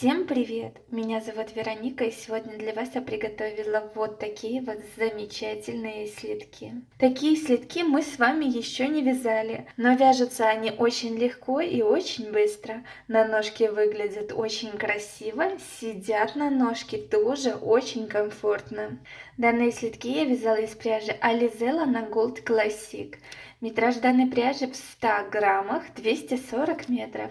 Всем привет! Меня зовут Вероника, и сегодня для вас я приготовила вот такие вот замечательные слитки. Такие слитки мы с вами еще не вязали, но вяжутся они очень легко и очень быстро. На ножке выглядят очень красиво, сидят на ножке тоже очень комфортно. Данные слитки я вязала из пряжи Alizella на Gold Classic. Метраж данной пряжи в 100 граммах 240 метров.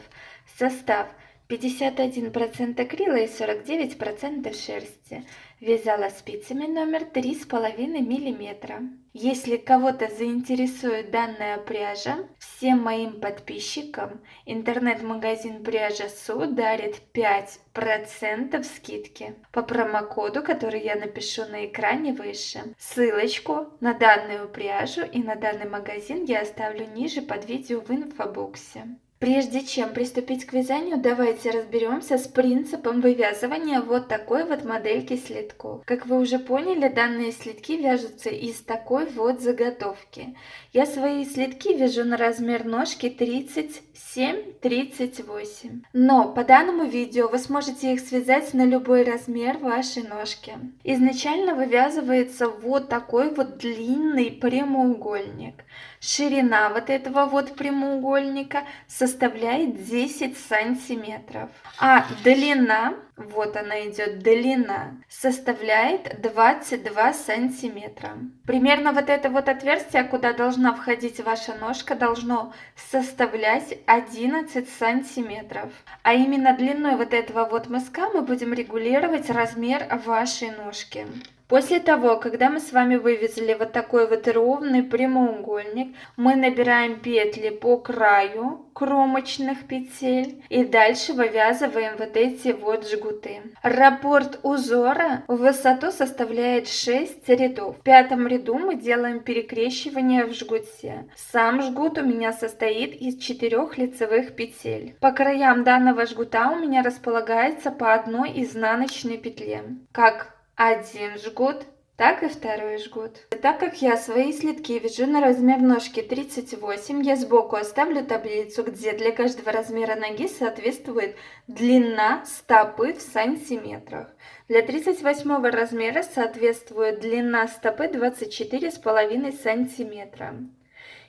Состав: 51% акрила и 49% шерсти. Вязала спицами номер 3,5 мм. Если кого-то заинтересует данная пряжа, всем моим подписчикам интернет-магазин Пряжа Су дарит 5% скидки по промокоду, который я напишу на экране выше. Ссылочку на данную пряжу и на данный магазин я оставлю ниже под видео в инфобоксе. Прежде чем приступить к вязанию, давайте разберемся с принципом вывязывания вот такой вот модельки слитков. Как вы уже поняли, данные слитки вяжутся из такой вот заготовки. Я свои слитки вяжу на размер ножки 37-38. Но по данному видео вы сможете их связать на любой размер вашей ножки. Изначально вывязывается вот такой вот длинный прямоугольник. Ширина вот этого вот прямоугольника составляет 10 сантиметров, а длина, вот она идет, длина, составляет 22 сантиметра. Примерно вот это вот отверстие, куда должна входить ваша ножка, должно составлять 11 сантиметров. А именно длиной вот этого вот мыска мы будем регулировать размер вашей ножки. После того, когда мы с вами вывязали вот такой вот ровный прямоугольник, мы набираем петли по краю кромочных петель и дальше вывязываем вот эти вот жгуты. Раппорт узора в высоту составляет 6 рядов. В пятом ряду мы делаем перекрещивание в жгуте. Сам жгут у меня состоит из 4 лицевых петель. По краям данного жгута у меня располагается по одной изнаночной петле. Как один жгут, так и второй жгут. Так как я свои слитки вяжу на размер ножки 38, я сбоку оставлю таблицу, где для каждого размера ноги соответствует длина стопы в сантиметрах. Для 38 размера соответствует длина стопы 24,5 сантиметра.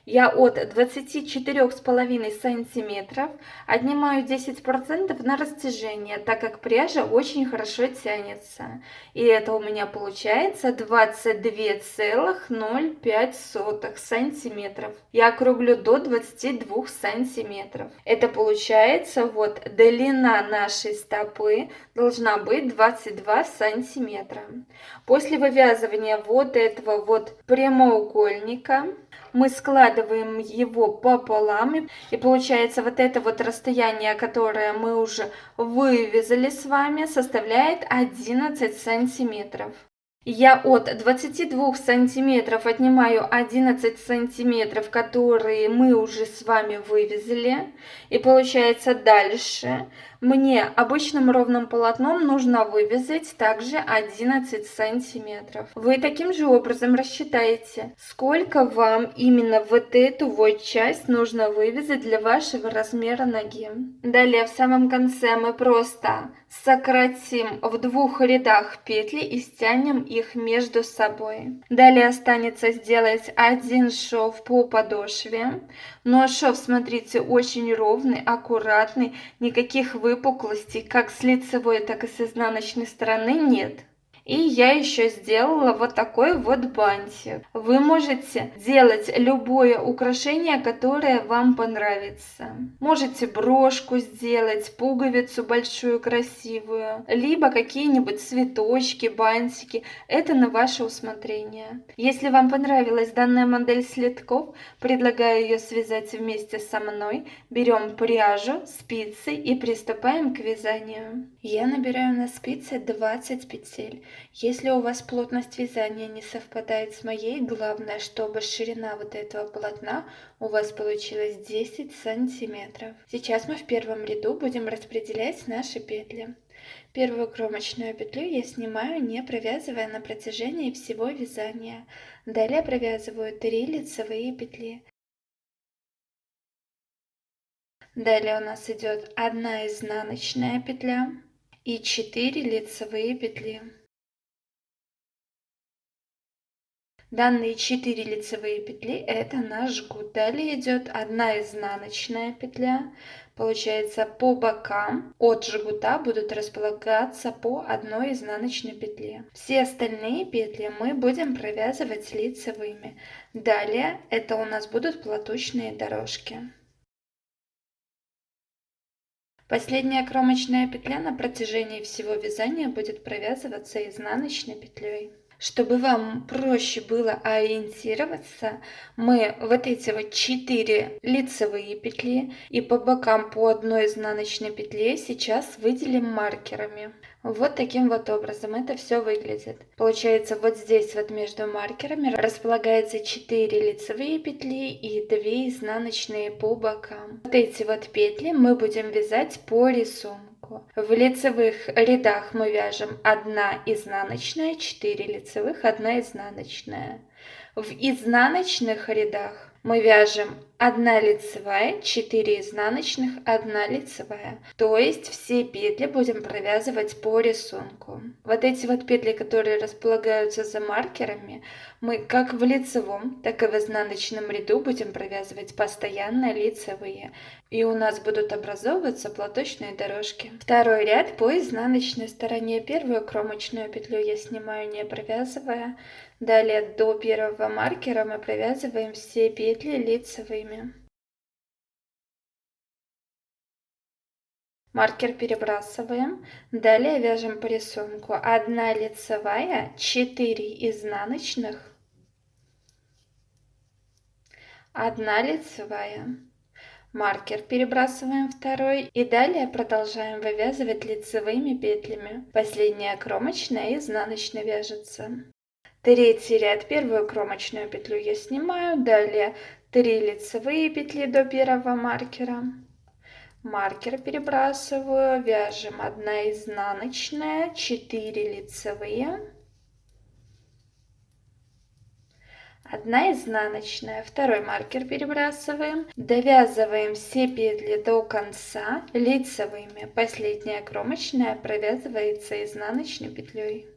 Я от 24,5 сантиметров отнимаю 10% на растяжение, так как пряжа очень хорошо тянется. И это у меня получается 22,05 сантиметров. Я округлю до 22 сантиметров. Это получается вот длина нашей стопы должна быть 22 сантиметра. После вывязывания вот этого вот прямоугольника мы складываем его пополам, и получается вот это вот расстояние, которое мы уже вывязали с вами, составляет 11 сантиметров. Я от 22 сантиметров отнимаю 11 сантиметров, которые мы уже с вами вывязали. И получается дальше мне обычным ровным полотном нужно вывязать также 11 сантиметров. Вы таким же образом рассчитаете, сколько вам именно вот эту вот часть нужно вывязать для вашего размера ноги. Далее в самом конце мы просто сократим в 2 рядах петли и стянем их между собой. Далее останется сделать один шов по подошве, но шов, смотрите, очень ровный, аккуратный, никаких выпуклостей как с лицевой, так и с изнаночной стороны нет. И я еще сделала вот такой вот бантик. Вы можете делать любое украшение, которое вам понравится. Можете брошку сделать, пуговицу большую красивую, либо какие-нибудь цветочки, бантики. Это на ваше усмотрение. Если вам понравилась данная модель слитков, предлагаю ее связать вместе со мной. Берем пряжу, спицы и приступаем к вязанию. Я набираю на спицы 20 петель. Если у вас плотность вязания не совпадает с моей, главное, чтобы ширина вот этого полотна у вас получилась 10 сантиметров. Сейчас мы в первом ряду будем распределять наши петли. Первую кромочную петлю я снимаю, не провязывая на протяжении всего вязания. Далее провязываю 3 лицевые петли. Далее у нас идет 1 изнаночная петля и 4 лицевые петли. Данные 4 лицевые петли это наш жгут. Далее идет 1 изнаночная петля. Получается, по бокам от жгута будут располагаться по 1 изнаночной петле. Все остальные петли мы будем провязывать лицевыми. Далее это у нас будут платочные дорожки. Последняя кромочная петля на протяжении всего вязания будет провязываться изнаночной петлей. Чтобы вам проще было ориентироваться, мы вот эти вот 4 лицевые петли и по бокам по 1 изнаночной петле сейчас выделим маркерами. Вот таким вот образом это все выглядит. Получается, вот здесь вот между маркерами располагается 4 лицевые петли и 2 изнаночные по бокам. Вот эти вот петли мы будем вязать по рисунку. В лицевых рядах мы вяжем 1 изнаночная, 4 лицевых, 1 изнаночная. В изнаночных рядах мы вяжем 1 лицевая, 4 изнаночных, 1 лицевая. То есть все петли будем провязывать по рисунку. Вот эти вот петли, которые располагаются за маркерами, мы как в лицевом, так и в изнаночном ряду будем провязывать постоянно лицевые. И у нас будут образовываться платочные дорожки. Второй ряд по изнаночной стороне. Первую кромочную петлю я снимаю, не провязывая. Далее до первого маркера мы провязываем все петли лицевыми. Маркер перебрасываем. Далее вяжем по рисунку 1 лицевая, 4 изнаночных, 1 лицевая. Маркер перебрасываем второй и далее продолжаем вывязывать лицевыми петлями. Последняя кромочная и изнаночная вяжется. Третий ряд, первую кромочную петлю я снимаю, далее 3 лицевые петли до первого маркера. Маркер перебрасываю, вяжем 1 изнаночная, 4 лицевые, 1 изнаночная, второй маркер перебрасываем, довязываем все петли до конца лицевыми. Последняя кромочная провязывается изнаночной петлей.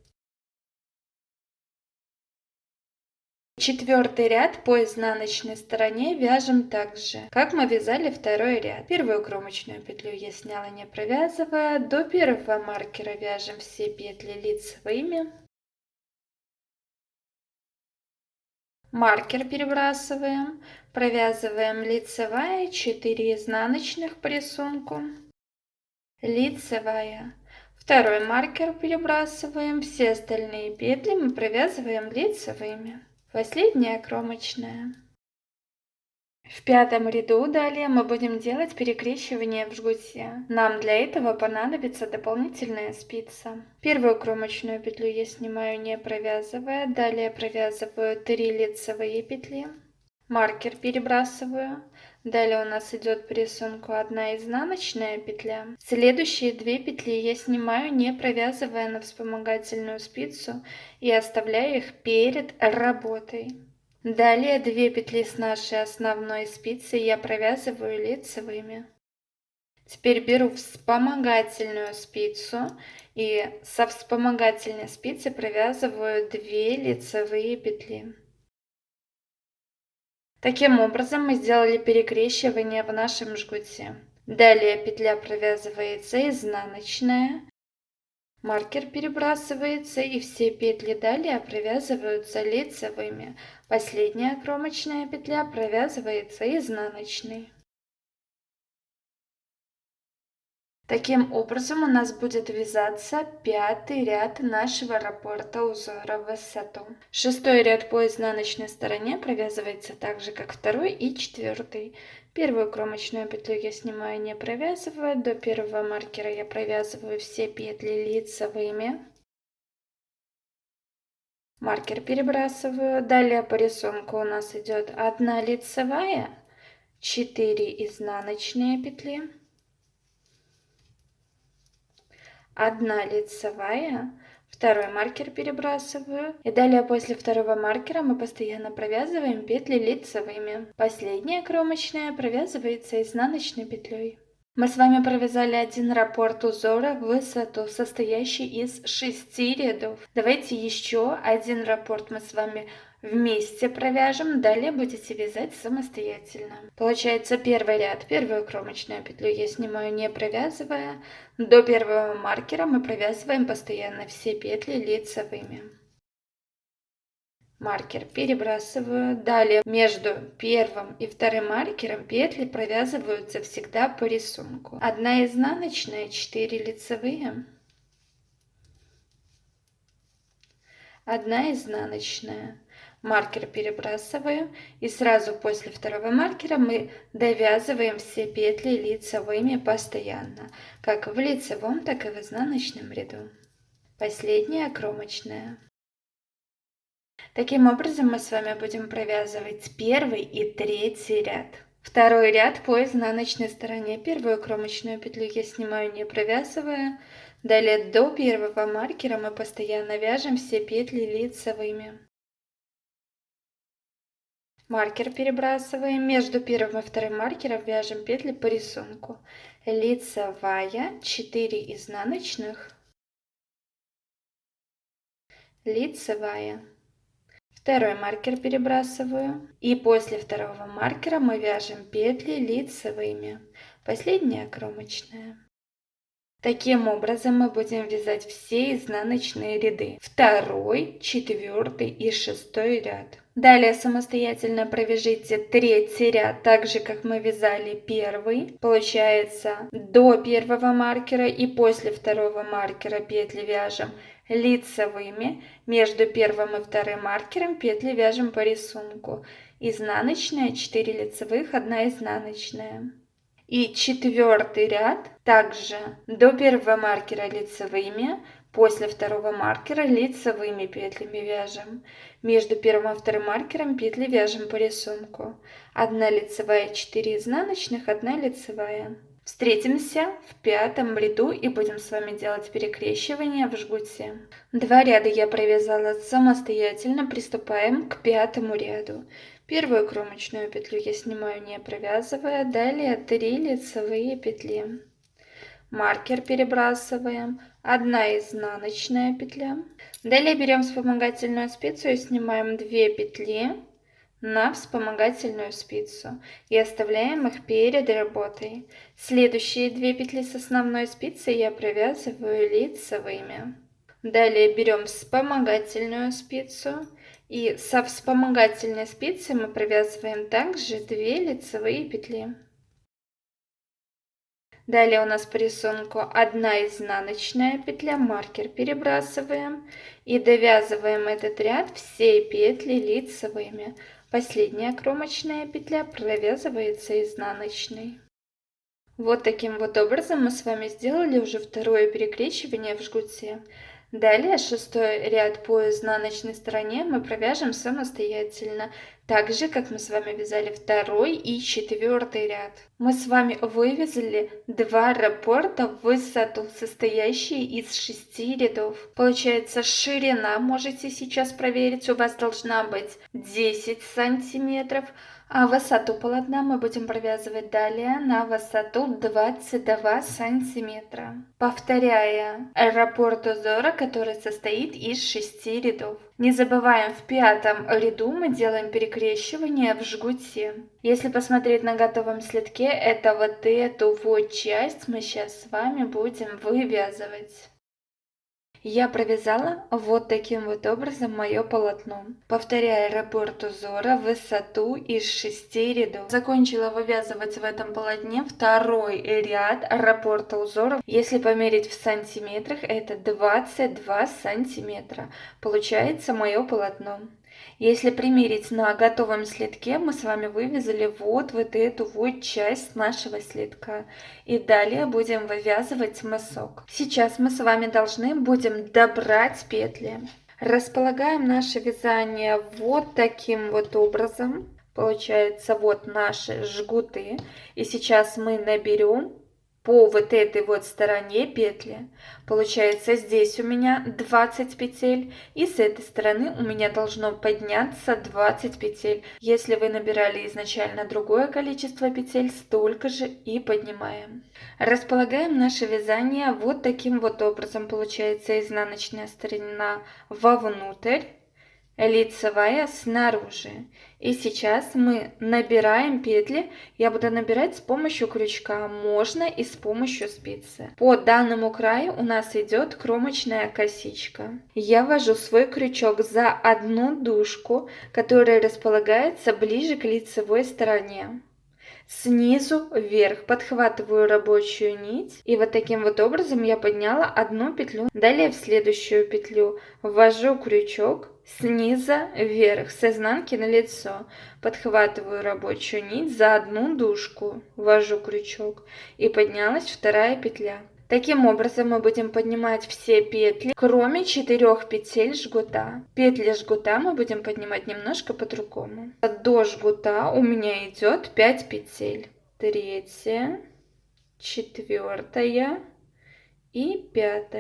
Четвертый ряд по изнаночной стороне вяжем так же, как мы вязали второй ряд. Первую кромочную петлю я сняла, не провязывая. До первого маркера вяжем все петли лицевыми. Маркер перебрасываем, провязываем лицевая, 4 изнаночных по рисунку, лицевая. Второй маркер перебрасываем, все остальные петли мы провязываем лицевыми. Последняя кромочная. В пятом ряду далее мы будем делать перекрещивание в жгуте. Нам для этого понадобится дополнительная спица. Первую кромочную петлю я снимаю, не провязывая. Далее провязываю 3 лицевые петли. Маркер перебрасываю. Далее у нас идет по рисунку 1 изнаночная петля. Следующие 2 петли я снимаю, не провязывая на вспомогательную спицу и оставляю их перед работой. Далее 2 петли с нашей основной спицы я провязываю лицевыми. Теперь беру вспомогательную спицу и со вспомогательной спицы провязываю 2 лицевые петли. Таким образом мы сделали перекрещивание в нашем жгуте. Далее петля провязывается изнаночная. Маркер перебрасывается и все петли далее провязываются лицевыми. Последняя кромочная петля провязывается изнаночной. Таким образом у нас будет вязаться 5-й ряд нашего раппорта узора в высоту. 6-й ряд по изнаночной стороне провязывается так же, как 2-й и 4-й. Первую кромочную петлю я снимаю, не провязывая. До первого маркера я провязываю все петли лицевыми. Маркер перебрасываю. Далее по рисунку у нас идет 1 лицевая, 4 изнаночные петли, 1 лицевая, второй маркер перебрасываю. И далее после второго маркера мы постоянно провязываем петли лицевыми. Последняя кромочная провязывается изнаночной петлей. Мы с вами провязали один раппорт узора в высоту, состоящий из 6 рядов. Давайте еще один раппорт мы с вами вместе провяжем, далее будете вязать самостоятельно. Получается первый ряд, первую кромочную петлю я снимаю не провязывая. До первого маркера мы провязываем постоянно все петли лицевыми. Маркер перебрасываю. Далее между первым и вторым маркером петли провязываются всегда по рисунку. 1 изнаночная, 4 лицевые, 1 изнаночная. Маркер перебрасываю, и сразу после второго маркера мы довязываем все петли лицевыми постоянно, как в лицевом, так и в изнаночном ряду. Последняя кромочная. Таким образом мы с вами будем провязывать первый и третий ряд. Второй ряд по изнаночной стороне. Первую кромочную петлю я снимаю не провязывая. Далее до первого маркера мы постоянно вяжем все петли лицевыми. Маркер перебрасываем. Между первым и вторым маркером вяжем петли по рисунку. Лицевая, 4 изнаночных, лицевая. Второй маркер перебрасываю. И после второго маркера мы вяжем петли лицевыми. Последняя кромочная. Таким образом мы будем вязать все изнаночные ряды. Второй, четвертый и шестой ряд. Далее самостоятельно провяжите третий ряд, так же как мы вязали первый. Получается, до первого маркера и после второго маркера петли вяжем лицевыми. Между первым и вторым маркером петли вяжем по рисунку. Изнаночная, 4 лицевых, 1 изнаночная. И четвертый ряд также до первого маркера лицевыми, после второго маркера лицевыми петлями вяжем. Между первым и вторым маркером петли вяжем по рисунку. 1 лицевая, 4 изнаночных, 1 лицевая. Встретимся в пятом ряду и будем с вами делать перекрещивание в жгуте. 2 ряда я провязала самостоятельно, приступаем к пятому ряду. Первую кромочную петлю я снимаю не провязывая, далее 3 лицевые петли. Маркер перебрасываем, 1 изнаночная петля. Далее берем вспомогательную спицу и снимаем 2 петли на вспомогательную спицу и оставляем их перед работой. Следующие 2 петли с основной спицы я провязываю лицевыми. Далее берем вспомогательную спицу и со вспомогательной спицы мы провязываем также 2 лицевые петли. Далее у нас по рисунку 1 изнаночная петля, маркер перебрасываем и довязываем этот ряд все петли лицевыми. Последняя кромочная петля провязывается изнаночной. Вот таким вот образом мы с вами сделали уже второе перекрещивание в жгуте. Далее шестой ряд по изнаночной стороне мы провяжем самостоятельно, так же как мы с вами вязали второй и четвертый ряд. Мы с вами вывязали 2 раппорта в высоту, состоящие из 6 рядов. Получается, ширина, можете сейчас проверить, у вас должна быть 10 сантиметров. А высоту полотна мы будем провязывать далее на высоту 22 сантиметра, повторяя раппорт узора, который состоит из 6 рядов. Не забываем, в пятом ряду мы делаем перекрещивание в жгуте. Если посмотреть на готовом следке, это вот эту вот часть мы сейчас с вами будем вывязывать. Я провязала вот таким вот образом мое полотно, повторяя раппорт узора в высоту из 6 рядов. Закончила вывязывать в этом полотне второй ряд раппорта узора. Если померить в сантиметрах, это 22 сантиметра. Получается мое полотно. Если примерить на готовом следке, мы с вами вывязали вот эту вот часть нашего следка. И далее будем вывязывать мысок. Сейчас мы с вами должны будем добрать петли. Располагаем наше вязание вот таким вот образом. Получается вот наши жгуты. И сейчас мы наберем по вот этой вот стороне петли. Получается, здесь у меня 20 петель, и с этой стороны у меня должно подняться 20 петель. Если вы набирали изначально другое количество петель, столько же и поднимаем. Располагаем наше вязание вот таким вот образом. Получается, изнаночная сторона вовнутрь, лицевая снаружи. И сейчас мы набираем петли. Я буду набирать с помощью крючка, можно и с помощью спицы. По данному краю у нас идет кромочная косичка. Я ввожу свой крючок за одну дужку, которая располагается ближе к лицевой стороне. Снизу вверх подхватываю рабочую нить, и вот таким вот образом я подняла одну петлю. Далее в следующую петлю ввожу крючок снизу вверх, с изнанки на лицо, подхватываю рабочую нить за одну дужку, ввожу крючок, и поднялась вторая петля. Таким образом мы будем поднимать все петли, кроме 4 петель жгута. Петли жгута мы будем поднимать немножко по-другому. До жгута у меня идет 5 петель. 3, 4 и 5.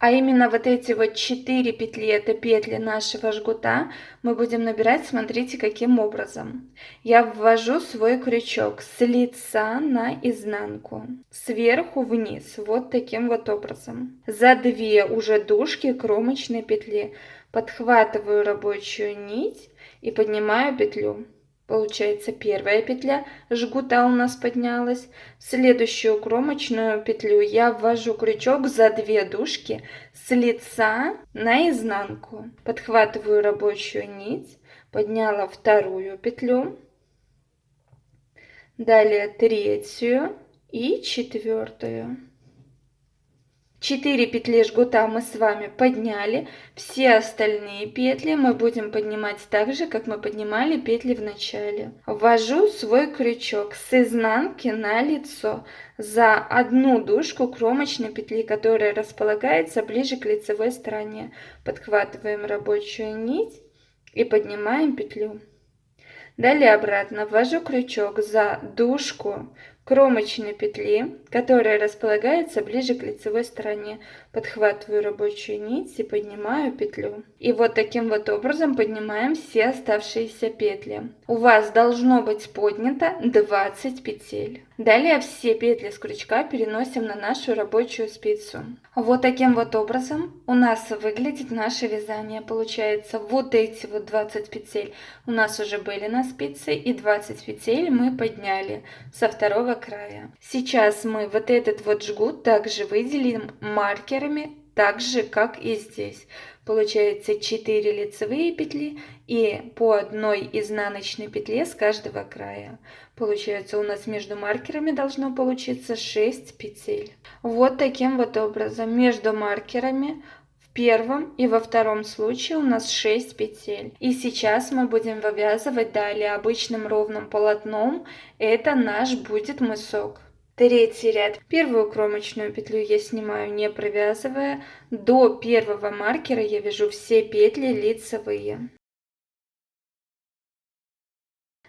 А именно вот эти вот 4 петли, это петли нашего жгута, мы будем набирать, смотрите, каким образом. Я ввожу свой крючок с лица на изнанку, сверху вниз, вот таким вот образом. За 2 уже дужки кромочной петли подхватываю рабочую нить и поднимаю петлю. Получается, первая петля жгута у нас поднялась. В следующую кромочную петлю я ввожу крючок за 2 дужки с лица на изнанку. Подхватываю рабочую нить, подняла вторую петлю, далее 3 и 4. 4 петли жгута мы с вами подняли, все остальные петли мы будем поднимать так же, как мы поднимали петли в начале. Ввожу свой крючок с изнанки на лицо за одну дужку кромочной петли, которая располагается ближе к лицевой стороне. Подхватываем рабочую нить и поднимаем петлю. Далее обратно ввожу крючок за дужку кромочной петли, которая располагается ближе к лицевой стороне. Подхватываю рабочую нить и поднимаю петлю. И вот таким вот образом поднимаем все оставшиеся петли. У вас должно быть поднято 20 петель. Далее все петли с крючка переносим на нашу рабочую спицу. Вот таким вот образом у нас выглядит наше вязание. Получается, вот эти вот 20 петель у нас уже были на спице, и 20 петель мы подняли со второго края. Сейчас мы вот этот вот жгут также выделим маркерами, так же как и здесь. Получается 4 лицевые петли и по одной изнаночной петле с каждого края. Получается, у нас между маркерами должно получиться 6 петель. Вот таким вот образом между маркерами в первом и во втором случае у нас 6 петель. И сейчас мы будем вывязывать далее обычным ровным полотном. Это наш будет мысок. Третий ряд. Первую кромочную петлю я снимаю, не провязывая. До первого маркера я вяжу все петли лицевые.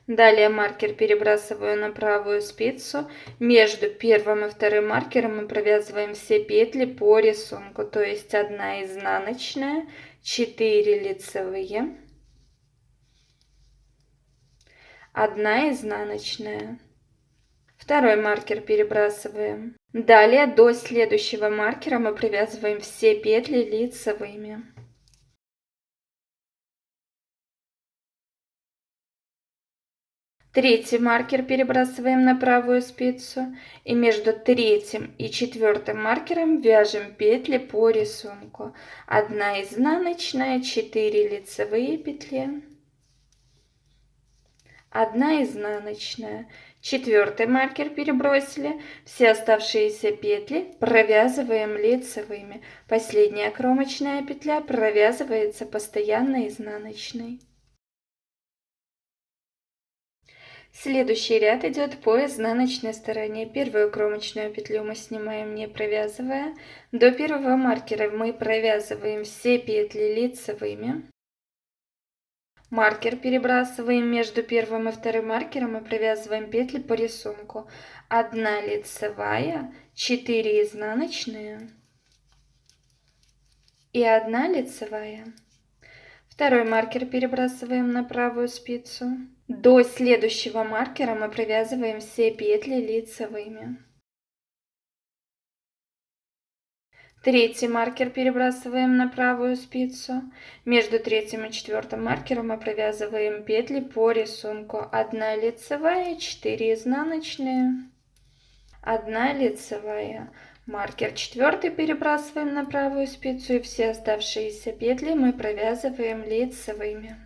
Далее маркер перебрасываю на правую спицу. Между первым и вторым маркером мы провязываем все петли по рисунку. То есть 1 изнаночная, 4 лицевые, 1 изнаночная. Второй маркер перебрасываем. Далее до следующего маркера мы провязываем все петли лицевыми. Третий маркер перебрасываем на правую спицу, и между третьим и четвертым маркером вяжем петли по рисунку. 1 изнаночная, 4 лицевые петли, 1 изнаночная. Четвертый маркер перебросили, все оставшиеся петли провязываем лицевыми. Последняя кромочная петля провязывается постоянно изнаночной. Следующий ряд идет по изнаночной стороне. Первую кромочную петлю мы снимаем, не провязывая. До первого маркера мы провязываем все петли лицевыми. Маркер перебрасываем между первым и вторым маркером и провязываем петли по рисунку. 1 лицевая, 4 изнаночные и 1 лицевая. Второй маркер перебрасываем на правую спицу. До следующего маркера мы провязываем все петли лицевыми. Третий маркер перебрасываем на правую спицу. Между третьим и четвертым маркером мы провязываем петли по рисунку. 1 лицевая, 4 изнаночные, 1 лицевая. Маркер четвертый перебрасываем на правую спицу, и все оставшиеся петли мы провязываем лицевыми.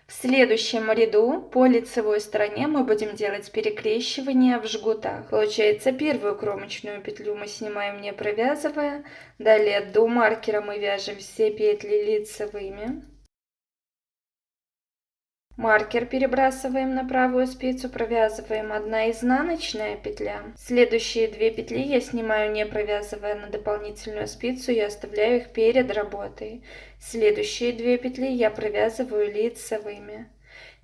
В следующем ряду по лицевой стороне мы будем делать перекрещивание в жгутах. Получается, первую кромочную петлю мы снимаем, не провязывая. Далее до маркера мы вяжем все петли лицевыми. Маркер перебрасываем на правую спицу, провязываем 1 изнаночная петля. Следующие 2 петли я снимаю, не провязывая на дополнительную спицу, и оставляю их перед работой. Следующие 2 петли я провязываю лицевыми.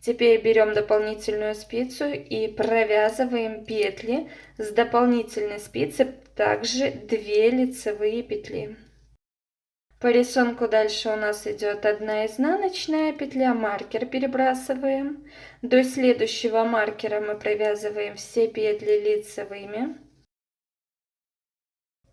Теперь берем дополнительную спицу и провязываем петли с дополнительной спицы, также 2 лицевые петли. По рисунку дальше у нас идет 1 изнаночная петля, маркер перебрасываем. До следующего маркера мы провязываем все петли лицевыми.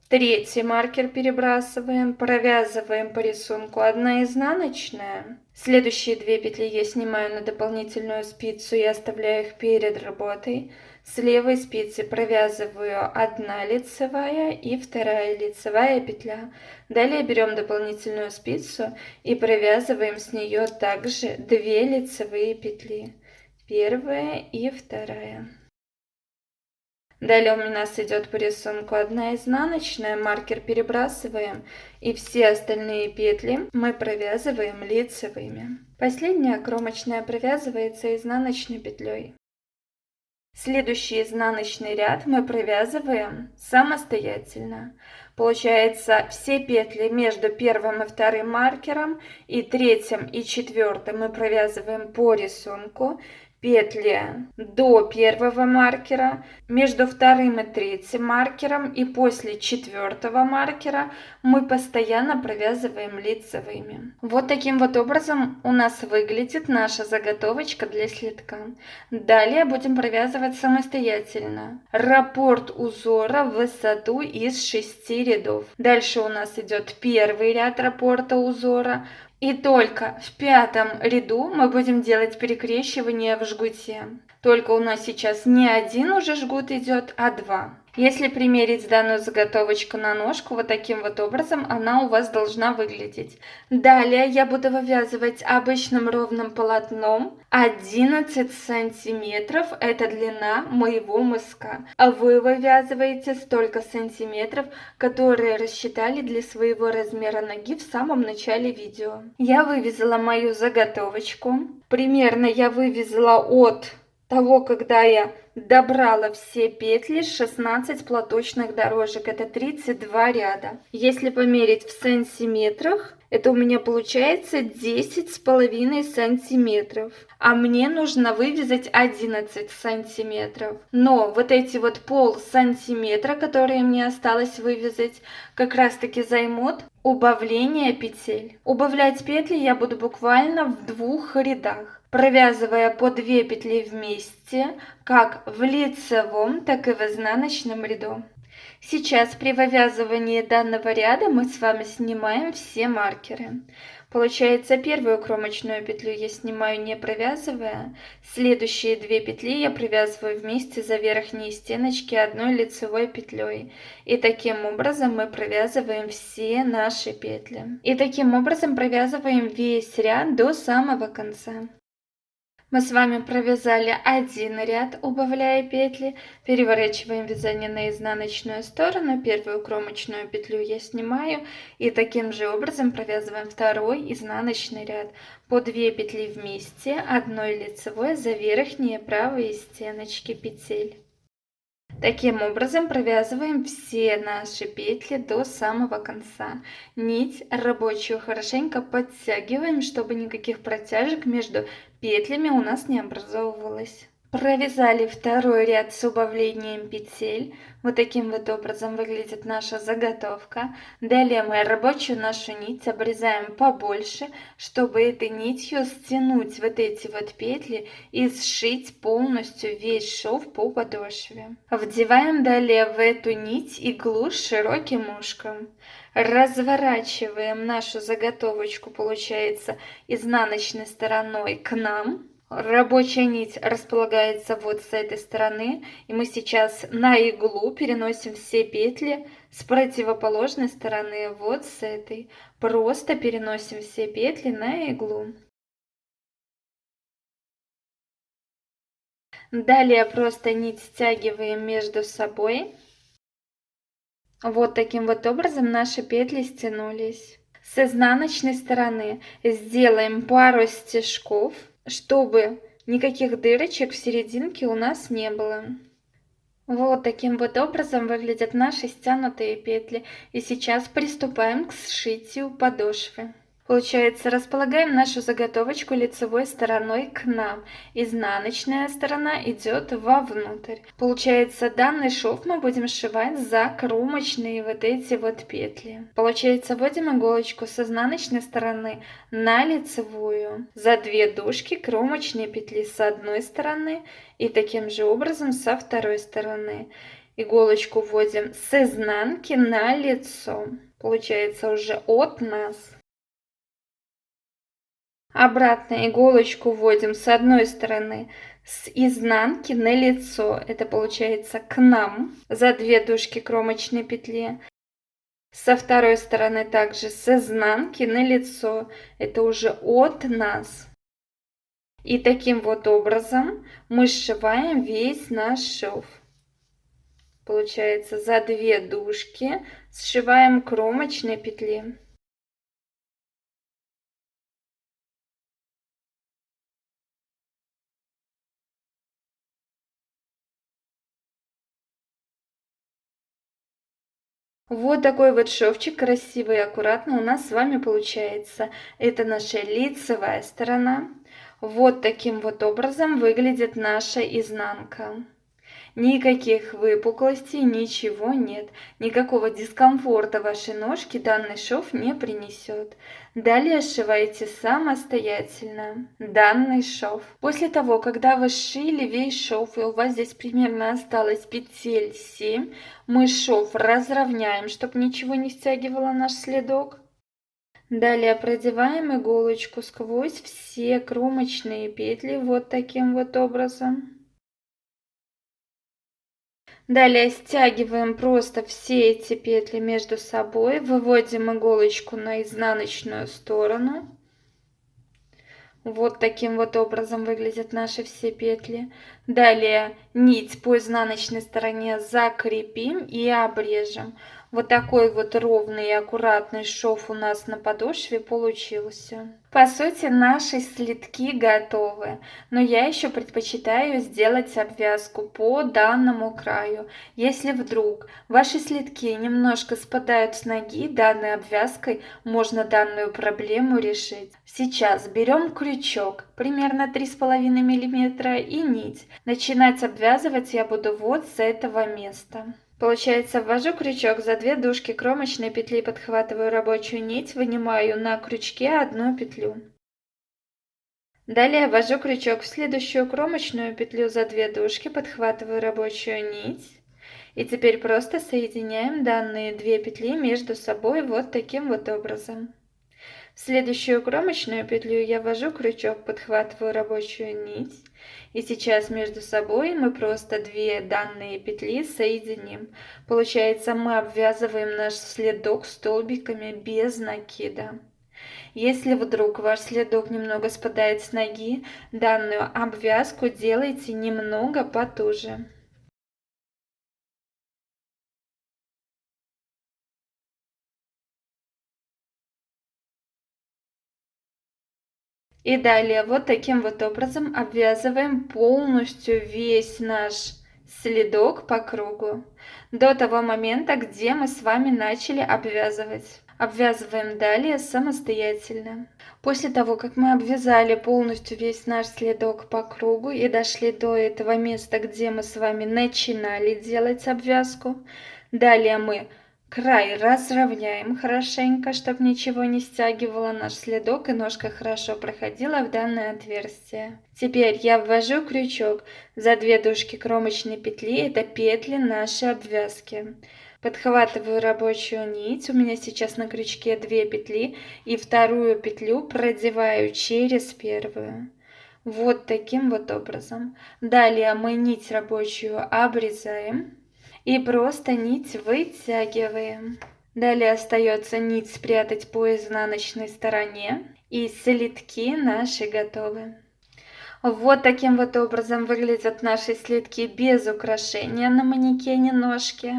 Третий маркер перебрасываем, провязываем по рисунку 1 изнаночная. Следующие 2 петли я снимаю на дополнительную спицу и оставляю их перед работой. С левой спицы провязываю 1 лицевая и 2 лицевая петля. Далее берем дополнительную спицу и провязываем с нее также 2 лицевые петли. Первая и вторая. Далее у нас идет по рисунку 1 изнаночная, маркер перебрасываем, и все остальные петли мы провязываем лицевыми. Последняя кромочная провязывается изнаночной петлей. Следующий изнаночный ряд мы провязываем самостоятельно. Получается, все петли между первым и вторым маркером и третьим и четвертым мы провязываем по рисунку. Петли до первого маркера, между вторым и третьим маркером и после четвертого маркера мы постоянно провязываем лицевыми. Вот таким вот образом у нас выглядит наша заготовочка для слитка. Далее будем провязывать самостоятельно раппорт узора в высоту из 6 рядов. Дальше у нас идет первый ряд раппорта узора. И только в 5 ряду мы будем делать перекрещивание в жгуте. Только у нас сейчас не один уже жгут идет, а 2. Если примерить данную заготовочку на ножку, вот таким вот образом она у вас должна выглядеть. Далее я буду вывязывать обычным ровным полотном 11 сантиметров, это длина моего мыска. А вы вывязываете столько сантиметров, которые рассчитали для своего размера ноги в самом начале видео. Я вывязала мою заготовочку. Примерно я вывязала от того, когда я добрала все петли, 16 платочных дорожек, это 32 ряда. Если померить в сантиметрах, это у меня получается 10,5 сантиметров. А мне нужно вывязать 11 сантиметров. Но вот эти вот полсантиметра, которые мне осталось вывязать, как раз таки займут убавление петель. Убавлять петли я буду буквально в 2 рядах, провязывая по 2 петли вместе, как в лицевом, так и в изнаночном ряду. Сейчас при вывязывании данного ряда мы с вами снимаем все маркеры. Получается, первую кромочную петлю я снимаю, не провязывая. Следующие 2 петли я провязываю вместе за верхние стеночки 1 лицевой петлей. И таким образом мы провязываем все наши петли. И таким образом провязываем весь ряд до самого конца. Мы с вами провязали 1 ряд, убавляя петли, переворачиваем вязание на изнаночную сторону, первую кромочную петлю я снимаю и таким же образом провязываем второй изнаночный ряд по 2 петли вместе, 1 лицевой за верхние правые стеночки петель. Таким образом провязываем все наши петли до самого конца. Нить рабочую хорошенько подтягиваем, чтобы никаких протяжек между петлями у нас не образовывалось. Провязали второй ряд с убавлением петель. Вот таким вот образом выглядит наша заготовка. Далее мы рабочую нашу нить обрезаем побольше, чтобы этой нитью стянуть вот эти вот петли и сшить полностью весь шов по подошве. Вдеваем далее в эту нить иглу с широким ушком. Разворачиваем нашу заготовочку, получается, изнаночной стороной к нам. Рабочая нить располагается вот с этой стороны, и мы сейчас на иглу переносим все петли с противоположной стороны, вот с этой. Просто переносим все петли на иглу. Далее просто нить стягиваем между собой. Вот таким вот образом наши петли стянулись. С изнаночной стороны сделаем пару стежков, чтобы никаких дырочек в серединке у нас не было. Вот таким вот образом выглядят наши стянутые петли. И сейчас приступаем к сшитию подошвы. Получается, располагаем нашу заготовочку лицевой стороной к нам. Изнаночная сторона идет вовнутрь. Получается, данный шов мы будем сшивать за кромочные вот эти вот петли. Получается, вводим иголочку с изнаночной стороны на лицевую. За 2 дужки кромочные петли с одной стороны и таким же образом со второй стороны. Иголочку вводим с изнанки на лицо. Получается уже от нас. Обратно иголочку вводим с одной стороны с изнанки на лицо. Это получается к нам за 2 дужки кромочной петли. Со второй стороны также с изнанки на лицо. Это уже от нас. И таким вот образом мы сшиваем весь наш шов. Получается, за 2 дужки сшиваем кромочные петли. Вот такой вот шовчик красивый и аккуратно у нас с вами получается. Это наша лицевая сторона. Вот таким вот образом выглядит наша изнанка. Никаких выпуклостей, ничего нет. Никакого дискомфорта вашей ножке данный шов не принесет. Далее сшивайте самостоятельно данный шов. После того, когда вы сшили весь шов, и у вас здесь примерно осталось петель 7, мы шов разровняем, чтобы ничего не стягивало наш следок. Далее продеваем иголочку сквозь все кромочные петли вот таким вот образом. Далее стягиваем просто все эти петли между собой, выводим иголочку на изнаночную сторону. Вот таким вот образом выглядят наши все петли. Далее нить по изнаночной стороне закрепим и обрежем. Вот такой вот ровный и аккуратный шов у нас на подошве получился. По сути, наши следки готовы, но я еще предпочитаю сделать обвязку по данному краю. Если вдруг ваши следки немножко спадают с ноги, данной обвязкой можно данную проблему решить. Сейчас берем крючок, примерно 3,5 мм, и нить. Начинать обвязывать я буду вот с этого места. Получается, ввожу крючок за 2 дужки кромочной петли, подхватываю рабочую нить, вынимаю на крючке 1 петлю. Далее ввожу крючок в следующую кромочную петлю за 2 дужки, подхватываю рабочую нить. И теперь просто соединяем данные 2 петли между собой вот таким вот образом. В следующую кромочную петлю я ввожу крючок, подхватываю рабочую нить. И сейчас между собой мы просто 2 данные петли соединим. Получается, мы обвязываем наш следок столбиками без накида. Если вдруг ваш следок немного спадает с ноги, данную обвязку делайте немного потуже. И далее вот таким вот образом обвязываем полностью весь наш следок по кругу до того момента, где мы с вами начали обвязывать. Обвязываем далее самостоятельно. После того, как мы обвязали полностью весь наш следок по кругу и дошли до этого места, где мы с вами начинали делать обвязку, далее мы край разровняем хорошенько, чтобы ничего не стягивало наш следок и ножка хорошо проходила в данное отверстие. Теперь я ввожу крючок за 2 дужки кромочной петли, это петли нашей обвязки. Подхватываю рабочую нить, у меня сейчас на крючке 2 петли, и вторую петлю продеваю через первую. Вот таким вот образом. Далее мы нить рабочую обрезаем и просто нить вытягиваем. Далее остается нить спрятать по изнаночной стороне, и следки наши готовы. Вот таким вот образом выглядят наши следки без украшения на манекене ножки.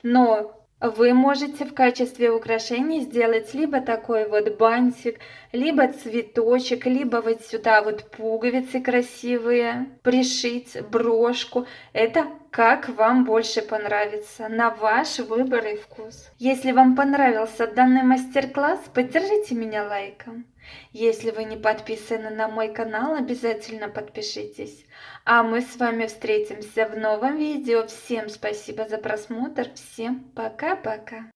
Но вы можете в качестве украшений сделать либо такой вот бантик, либо цветочек, либо вот сюда вот пуговицы красивые, пришить брошку. Это как вам больше понравится, на ваш выбор и вкус. Если вам понравился данный мастер-класс, поддержите меня лайком. Если вы не подписаны на мой канал, обязательно подпишитесь. А мы с вами встретимся в новом видео. Всем спасибо за просмотр. Всем пока-пока.